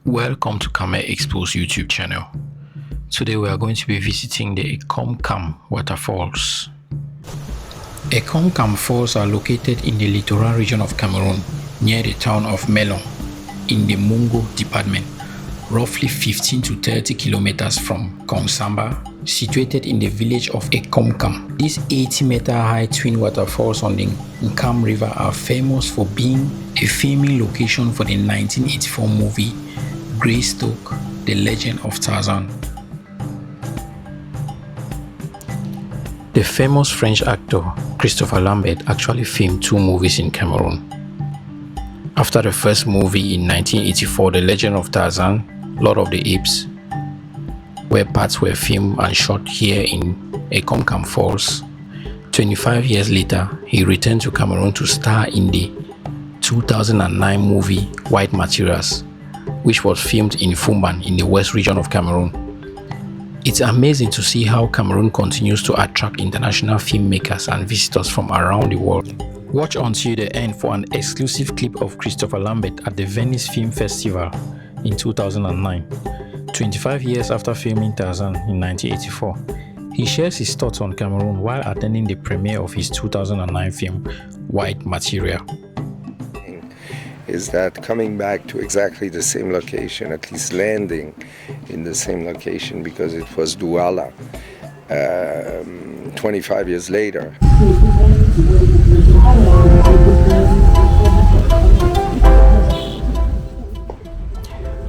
Welcome to Kamer Xpose YouTube channel. Today we are going to be visiting the Ekom-Nkam Waterfalls. Ekom-Nkam Falls are located in the littoral region of Cameroon, near the town of Melon, in the Mungo department, roughly 15 to 30 kilometers from Konsamba, situated in the village of Ekom-Nkam. These 80-meter high twin waterfalls on the Nkam River are famous for being a filming location for the 1984 movie Greystoke, the Legend of Tarzan. The famous French actor Christopher Lambert actually filmed 2 movies in Cameroon. After the first movie in 1984, The Legend of Tarzan, Lord of the Apes, where parts were filmed and shot here in Ekom-Nkam Falls, 25 years later, he returned to Cameroon to star in the 2009 movie White Materials, which was filmed in Fumban in the west region of Cameroon. It's amazing to see how Cameroon continues to attract international filmmakers and visitors from around the world. Watch until the end for an exclusive clip of Christopher Lambert at the Venice Film Festival in 2009, 25 years after filming Tarzan in 1984. He shares his thoughts on Cameroon while attending the premiere of his 2009 film White Material. Is that coming back to exactly the same location, at least landing in the same location, because it was Douala 25 years later.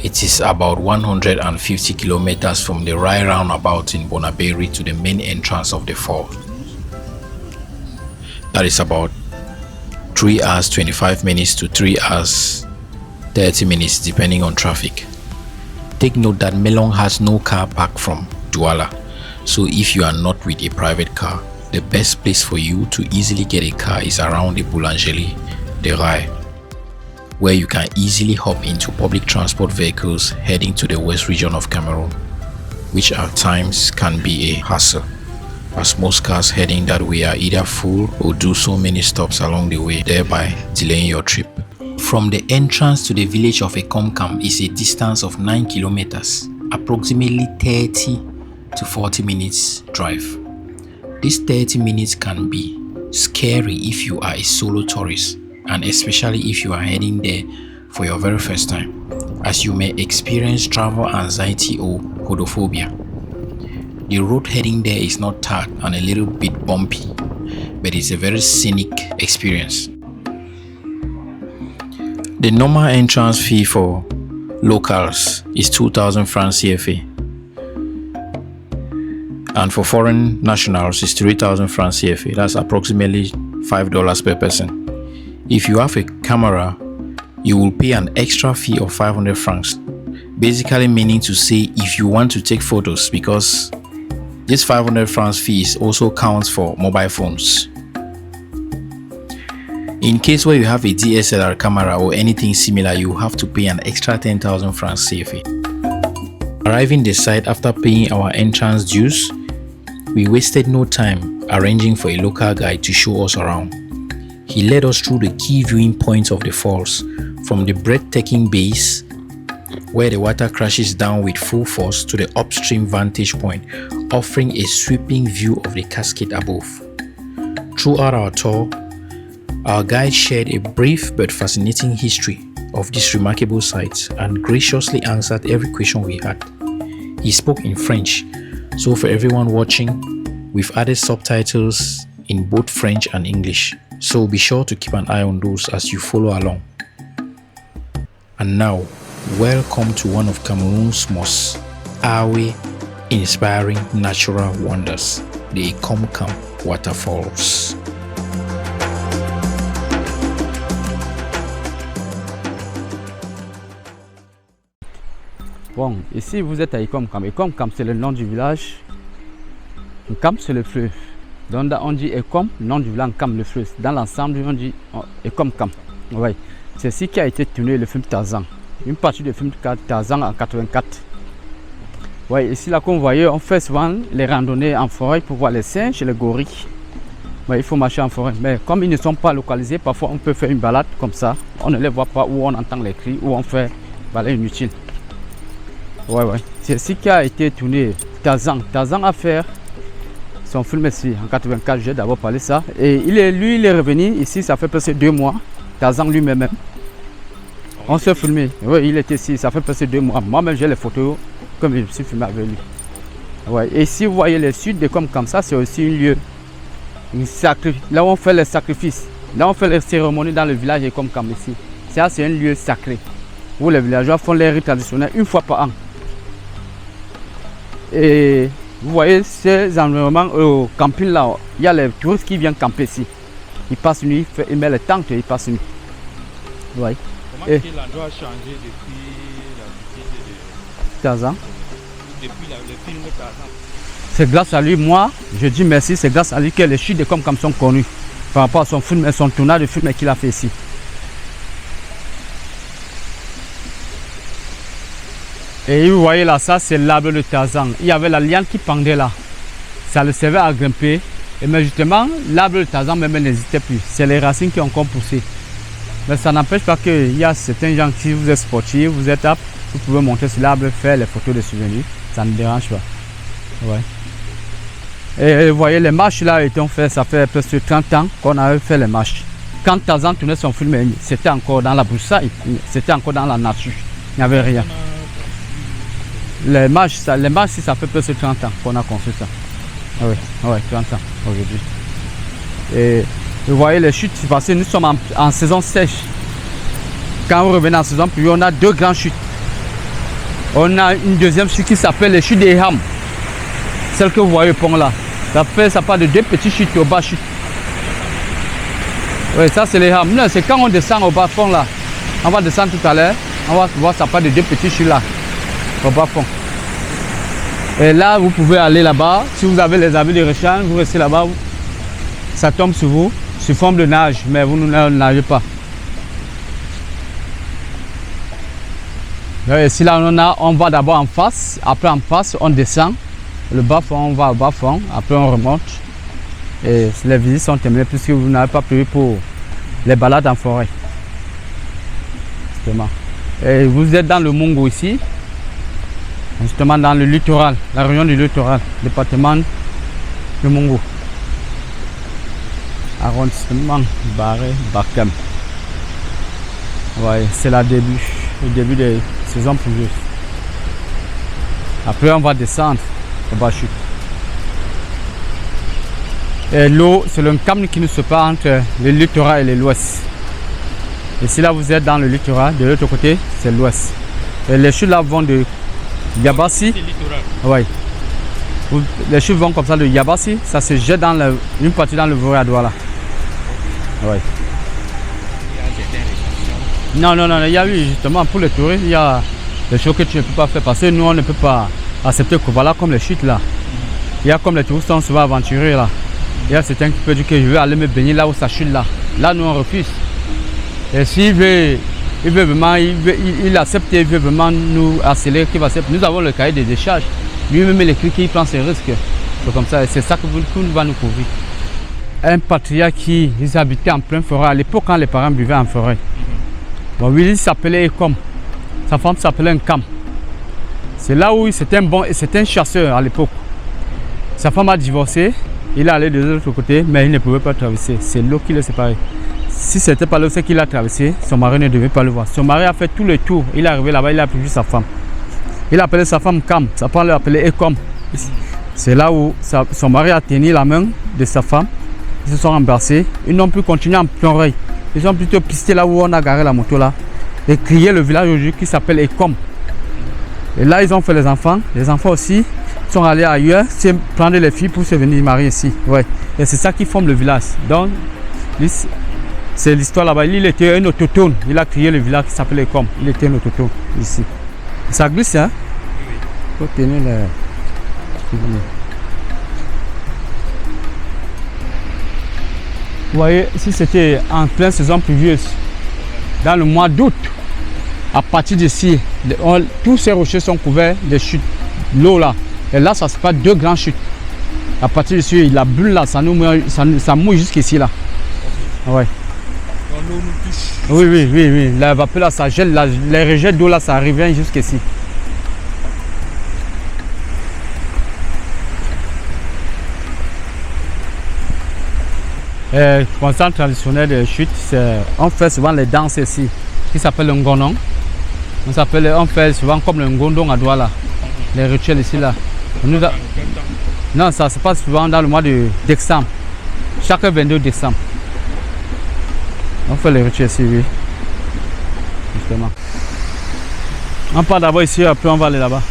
It is about 150 kilometers from the Rai roundabout in Bonaberi to the main entrance of the fall. That is about 3 hours 25 minutes to 3 hours 30 minutes depending on traffic. Take note that Melon has no car park from Douala, so if you are not with a private car, the best place for you to easily get a car is around the Boulangerie de Rai, where you can easily hop into public transport vehicles heading to the west region of Cameroon, which at times can be a hassle, as most cars heading that way are either full or do so many stops along the way, thereby delaying your trip. From the entrance to the village of Ekom-Nkam is a distance of 9 kilometers, approximately 30 to 40 minutes drive. This 30 minutes can be scary if you are a solo tourist, and especially if you are heading there for your very first time, as you may experience travel anxiety or hodophobia. The road heading there is not tarred and a little bit bumpy, but it's a very scenic experience. The normal entrance fee for locals is 2,000 francs CFA, and for foreign nationals is 3,000 francs CFA. That's approximately $5 per person. If you have a camera, you will pay an extra fee of 500 francs, basically meaning to say if you want to take photos, because this 500 francs fees also counts for mobile phones. In case where you have a DSLR camera or anything similar, you have to pay an extra 10,000 francs CFA. Arriving the site after paying our entrance dues, we wasted no time arranging for a local guide to show us around. He led us through the key viewing points of the falls, from the breathtaking base, where the water crashes down with full force, to the upstream vantage point, offering a sweeping view of the cascade above. Throughout our tour, our guide shared a brief but fascinating history of this remarkable site and graciously answered every question we had. He spoke in French, so for everyone watching, we've added subtitles in both French and English, so be sure to keep an eye on those as you follow along. And now, welcome to one of Cameroon's most awe-inspiring natural wonders, the Ekom-Nkam Waterfalls. Bon, ici vous êtes à Ekom-Nkam. Ekom-Nkam, c'est le nom du village. Nkam, c'est le fleuve. Donc on dit Ekom, nom du village, Nkam, le fleuve. Dans l'ensemble, on dit Ekom-Nkam. Ouais. C'est ici qui a été tourné le film Tarzan. Une partie du film Tarzan en 84. Ouais, ici là, comme vous voyez, on fait souvent les randonnées en forêt pour voir les singes et les gorilles. Ouais, il faut marcher en forêt. Mais comme ils ne sont pas localisés, parfois on peut faire une balade comme ça. On ne les voit pas, ou on entend les cris, ou on fait balade inutile. Ouais. C'est ici qu'a été tourné Tarzan. Tarzan a fait son film ici en 84, j'ai d'abord parlé ça. Et il est revenu ici, ça fait presque 2 mois. Tarzan lui-même. On s'est filmé. Oui, il était ici, ça fait presque 2 mois. Moi-même, j'ai les photos comme je me suis filmé avec lui. Ouais. Et si vous voyez les suites de comme ça, c'est aussi un lieu là où on fait les sacrifices. Là où on fait les cérémonies dans le village Ekom-Nkam ici. Ça, c'est un lieu sacré où les villageois font les rites traditionnels une fois par an. Et vous voyez ces environnements au camping là, il y a les touristes qui viennent camper ici. Ils passent une nuit, ils mettent les tentes et ils passent une nuit. Ouais. Comment est-ce que l'endroit a changé depuis la visite de Tarzan? Depuis le film de Tarzan? C'est grâce à lui, moi, je dis merci, c'est grâce à lui que les chutes de Ekom-Nkam sont connues par rapport à son film et son tournage de film qu'il a fait ici. Et vous voyez là, ça c'est l'arbre de Tarzan. Il y avait la liane qui pendait là. Ça le servait à grimper. Et mais justement, l'arbre de Tarzan même n'hésitait plus. C'est les racines qui ont encore poussé. Mais ça n'empêche pas qu'il y a certains gens qui vous êtes sportifs, vous êtes aptes, vous pouvez monter sur l'arbre, faire les photos de souvenirs. Ça ne dérange pas. Ouais. Et vous voyez, les marches là étaient faites, ça fait presque 30 ans qu'on avait fait les marches. Quand Tarzan tournait son film, c'était encore dans la broussaille, c'était encore dans la nature. Il n'y avait rien. Les marches, ça fait presque 30 ans qu'on a construit ça. Ah oui, 30 ans aujourd'hui. Et vous voyez les chutes, parce que nous sommes en saison sèche. Quand vous revenez en saison pluie, on a 2 grandes chutes. On a une deuxième chute qui s'appelle les chutes des Ham. Celle que vous voyez au pont là. Ça part de 2 petites chutes au bas chute. Oui, ça c'est les Ham. Non, c'est quand on descend au bas fond là. On va descendre tout à l'heure. On va voir ça part de 2 petites chutes là. Au bas fond. Et là, vous pouvez aller là-bas. Si vous avez les habits de rechange, vous restez là-bas. Ça tombe sur vous, sous forme de nage, mais vous ne nagez pas. Et si là on va d'abord en face, après en face, on descend. Le bas fond, on va au bas fond, après on remonte. Et les visites sont terminées puisque vous n'avez pas prévu pour les balades en forêt. Justement. Et vous êtes dans le Mongo ici. Justement dans le littoral, la région du littoral, département de Mongo. Arrondissement Barré-Barkem. Ouais, c'est le début des saisons pluvieuses. Après on va descendre au bas chute. Et l'eau, c'est le Nkam qui nous sépare entre le littoral et l'ouest. Et si là vous êtes dans le littoral, de l'autre côté, c'est l'ouest. Et les chutes là vont de Yabassi. Ouais. Les chutes vont comme ça de Yabassi, ça se jette dans une partie dans le Voré à Douala. Ouais. Non, il y a eu justement pour les touristes, il y a des choses que tu ne peux pas faire parce que nous on ne peut pas accepter que voilà comme les chutes là. Il y a comme les touristes sont souvent aventureux là. Il y a certains qui peuvent dire que je vais aller me baigner là où ça chute là. Là nous on refuse. Et s'il veut, vraiment, il accepte, il veut vraiment nous accélérer, qu'il va accepter. Nous avons le cahier des décharges. Lui-même il écrit qu'il prend ses risques. C'est comme ça, c'est ça que nous va nous couvrir. Un patriarche qui habitait en pleine forêt à l'époque quand les parents buvaient en forêt. Bon, lui il s'appelait Ekom. Sa femme s'appelait Nkam. C'est là où c'était un chasseur à l'époque. Sa femme a divorcé, il est allé de l'autre côté, mais il ne pouvait pas traverser. C'est l'eau qui le séparait. Si ce n'était pas l'eau qu'il a traversé, son mari ne devait pas le voir. Son mari a fait tout le tour. Il est arrivé là-bas, il a pris sa femme. Il a appelé sa femme Kam, sa femme l'a appelé Ekom. C'est là où son mari a tenu la main de sa femme. Ils se sont embrassés. Ils n'ont plus continué en pleurer. Ils ont plutôt pisté là où on a garé la moto là. Et crié le village aujourd'hui qui s'appelle Ekom. Et là, ils ont fait les enfants. Les enfants aussi sont allés ailleurs, prendre les filles pour se venir marier ici. Ouais. Et c'est ça qui forme le village. Donc, c'est l'histoire là-bas. Il était un autochtone. Il a créé le village qui s'appelle Ekom. Il était un autochtone ici. Ça glisse, hein? Il faut tenir les... Vous voyez, si c'était en pleine saison pluvieuse, dans le mois d'août, à partir d'ici, tous ces rochers sont couverts de chutes, l'eau là. Et là, ça se passe 2 grandes chutes. À partir d'ici, la bulle là, ça mouille jusqu'ici là. Ouais. L'eau nous touche. Oui. La vapeur là, ça gèle, les rejets d'eau là, ça revient jusqu'ici. Constant traditionnel de chute, on fait souvent les danses ici, qui s'appelle le ngonon. On fait souvent comme le ngondong à Douala, les rituels ici là. Non, ça se passe souvent dans le mois de décembre, chaque 22 décembre. On fait les rituels ici, oui. Justement. On part d'abord ici, après on va aller là-bas.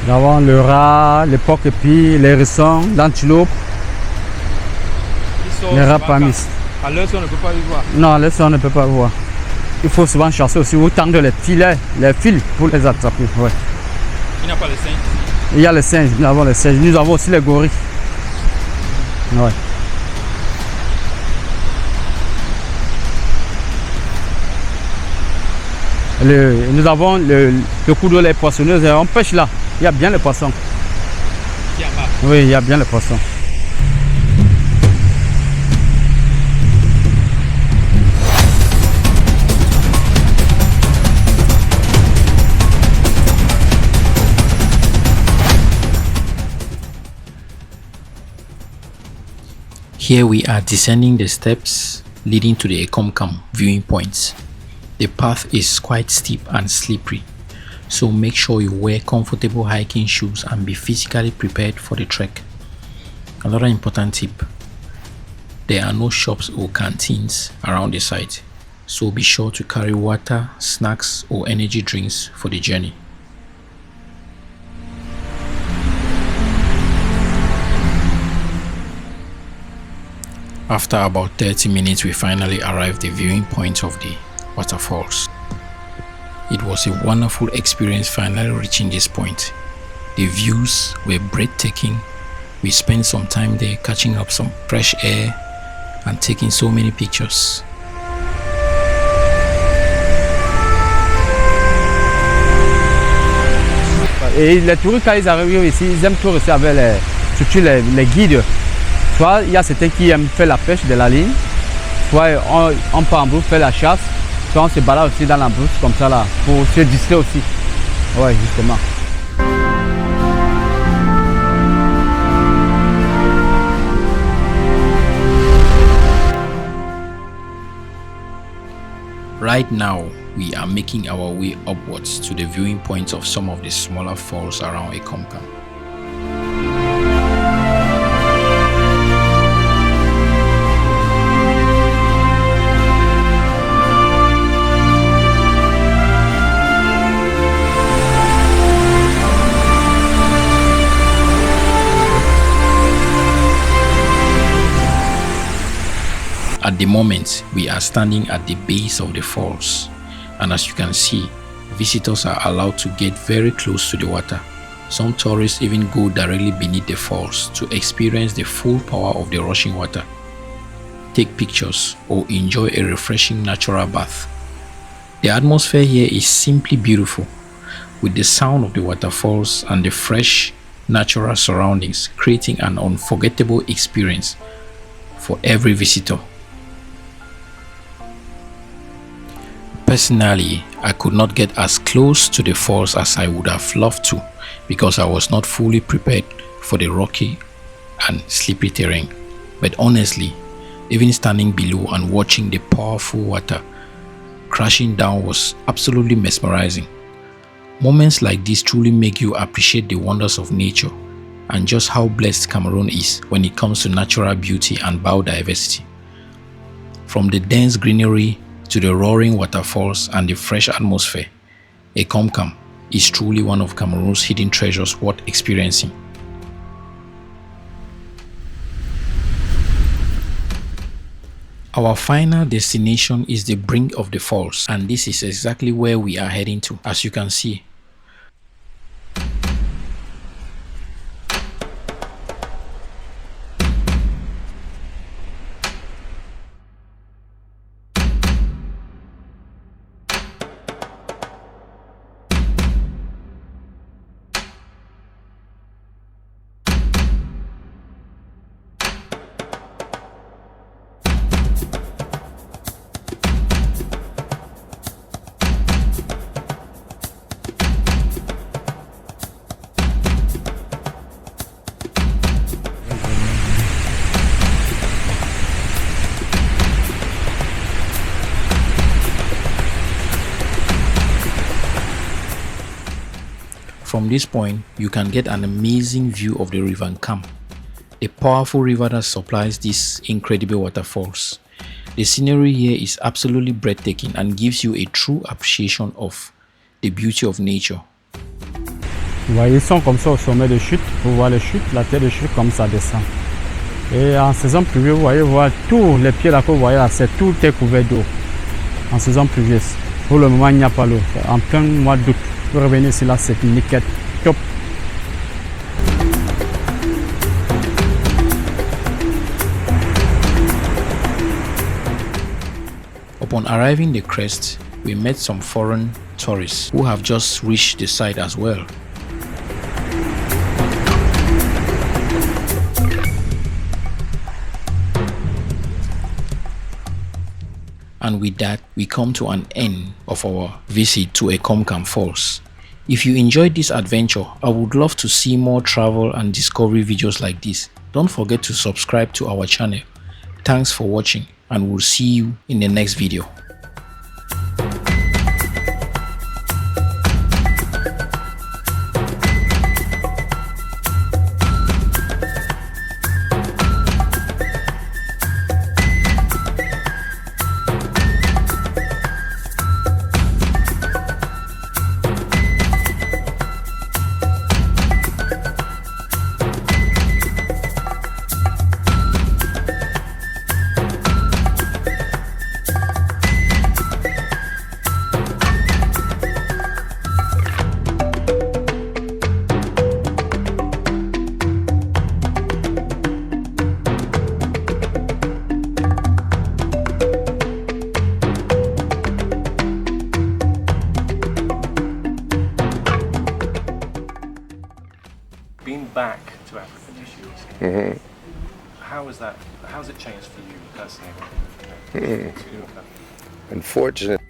Nous avons le rat, les porcs-épis, les hérissons, l'antilope, les rapamis. À l'heure, on ne peut pas y voir. Non, à l'heure, on ne peut pas voir. Il faut souvent chasser aussi, ou tendre les fils pour les attraper. Ouais. Il n'y a pas les singes. Il y a les singes, nous avons les singes. Nous avons aussi les gorilles. Ouais. Nous avons le coup d'eau, les poissonneuses. On pêche là. Il y a bien les poissons. Oui, il y a bien les poissons. Here we are descending the steps leading to the Ekom-Nkam viewing points. The path is quite steep and slippery, so make sure you wear comfortable hiking shoes and be physically prepared for the trek. Another important tip: there are no shops or canteens around the site, so be sure to carry water, snacks or energy drinks for the journey. After about 30 minutes, we finally arrived at the viewing point of the waterfalls. It was a wonderful experience finally reaching this point. The views were breathtaking. We spent some time there catching up some fresh air and taking so many pictures. Et les touristes, quand ils arrivent ici, ils aiment tout rester avec surtout les guides. Soit il y a certains qui aiment faire la pêche de la ligne, soit on part en brousse faire la chasse, soit on se balade aussi dans la brousse comme ça là, pour se distraire aussi. Ouais, justement. Right now, we are making our way upwards to the viewing points of some of the smaller falls around Ekom-Nkam. At the moment, we are standing at the base of the falls, and as you can see, visitors are allowed to get very close to the water. Some tourists even go directly beneath the falls to experience the full power of the rushing water, take pictures, or enjoy a refreshing natural bath. The atmosphere here is simply beautiful, with the sound of the waterfalls and the fresh, natural surroundings creating an unforgettable experience for every visitor. Personally, I could not get as close to the falls as I would have loved to because I was not fully prepared for the rocky and slippery terrain. But honestly, even standing below and watching the powerful water crashing down was absolutely mesmerizing. Moments like this truly make you appreciate the wonders of nature and just how blessed Cameroon is when it comes to natural beauty and biodiversity. From the dense greenery to the roaring waterfalls and the fresh atmosphere, Ekom-Nkam is truly one of Cameroon's hidden treasures worth experiencing. Our final destination is the brink of the falls, and this is exactly where we are heading to, as you can see. From this point, you can get an amazing view of the river Nkam, a powerful river that supplies these incredible waterfalls. The scenery here is absolutely breathtaking and gives you a true appreciation of the beauty of nature. Vous voyez, ils sont comme ça au sommet de chute. Vous voyez les chutes, la terre de chute comme ça descend. Et en saison pluvieuse, vous voyez tous les pieds là que vous voyez là, tout est couvert d'eau. En saison pluvieuse. Pour le moment, il n'y a pas l'eau. En plein mois d'août, vous revenez ici là, c'est nickel. Top. Upon arriving the Crest, we met some foreign tourists who have just reached the site as well. And with that, we come to an end of our visit to Ekom-Nkam Falls. If you enjoyed this adventure, I would love to see more travel and discovery videos like this. Don't forget to subscribe to our channel. Thanks for watching, and we'll see you in the next video. Been back to Africa this year. How is that? How's it changed for you personally? Unfortunately,